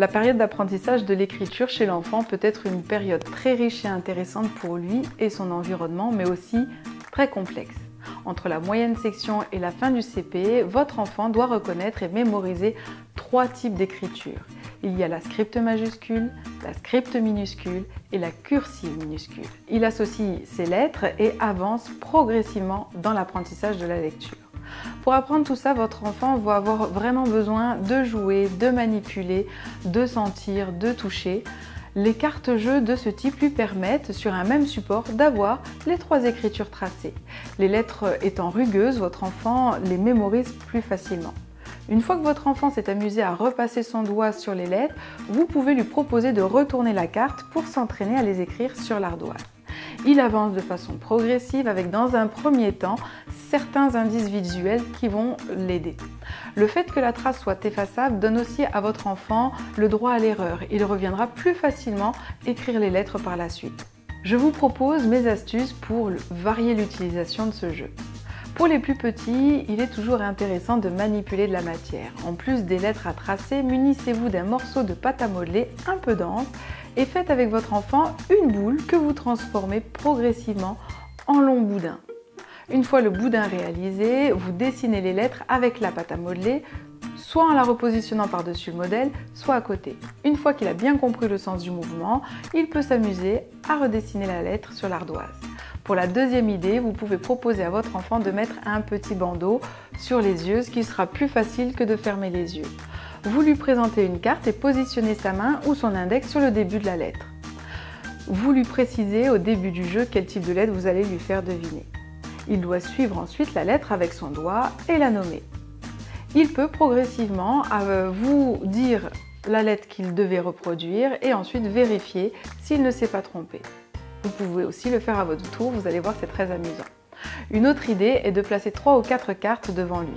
La période d'apprentissage de l'écriture chez l'enfant peut être une période très riche et intéressante pour lui et son environnement, mais aussi très complexe. Entre la moyenne section et la fin du CP, votre enfant doit reconnaître et mémoriser 3 types d'écriture. Il y a la scripte majuscule, la scripte minuscule et la cursive minuscule. Il associe ces lettres et avance progressivement dans l'apprentissage de la lecture. Pour apprendre tout ça, votre enfant va avoir vraiment besoin de jouer, de manipuler, de sentir, de toucher. Les cartes-jeux de ce type lui permettent, sur un même support, d'avoir les 3 écritures tracées. Les lettres étant rugueuses, votre enfant les mémorise plus facilement. Une fois que votre enfant s'est amusé à repasser son doigt sur les lettres, vous pouvez lui proposer de retourner la carte pour s'entraîner à les écrire sur l'ardoise. Il avance de façon progressive avec, dans un premier temps, certains indices visuels qui vont l'aider. Le fait que la trace soit effaçable donne aussi à votre enfant le droit à l'erreur. Il reviendra plus facilement écrire les lettres par la suite. Je vous propose mes astuces pour varier l'utilisation de ce jeu. Pour les plus petits, il est toujours intéressant de manipuler de la matière. En plus des lettres à tracer, munissez-vous d'un morceau de pâte à modeler un peu dense et faites avec votre enfant une boule que vous transformez progressivement en long boudin. Une fois le boudin réalisé, vous dessinez les lettres avec la pâte à modeler, soit en la repositionnant par-dessus le modèle, soit à côté. Une fois qu'il a bien compris le sens du mouvement, il peut s'amuser à redessiner la lettre sur l'ardoise. Pour la deuxième idée, vous pouvez proposer à votre enfant de mettre un petit bandeau sur les yeux, ce qui sera plus facile que de fermer les yeux. Vous lui présentez une carte et positionnez sa main ou son index sur le début de la lettre. Vous lui précisez au début du jeu quel type de lettre vous allez lui faire deviner. Il doit suivre ensuite la lettre avec son doigt et la nommer. Il peut progressivement vous dire la lettre qu'il devait reproduire et ensuite vérifier s'il ne s'est pas trompé. Vous pouvez aussi le faire à votre tour, vous allez voir, c'est très amusant. Une autre idée est de placer 3 ou 4 cartes devant lui.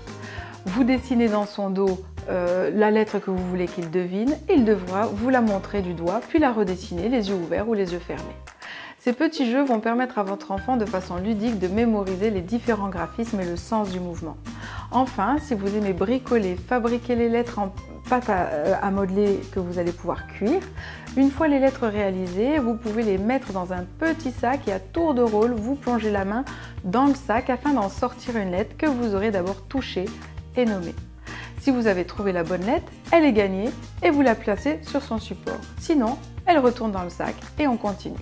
Vous dessinez dans son dos la lettre que vous voulez qu'il devine et il devra vous la montrer du doigt, puis la redessiner les yeux ouverts ou les yeux fermés. Ces petits jeux vont permettre à votre enfant de façon ludique de mémoriser les différents graphismes et le sens du mouvement. Enfin, si vous aimez bricoler, fabriquer les lettres en pâte à modeler que vous allez pouvoir cuire, une fois les lettres réalisées, vous pouvez les mettre dans un petit sac et à tour de rôle, vous plongez la main dans le sac afin d'en sortir une lettre que vous aurez d'abord touchée et nommée. Si vous avez trouvé la bonne lettre, elle est gagnée et vous la placez sur son support. Sinon, elle retourne dans le sac et on continue.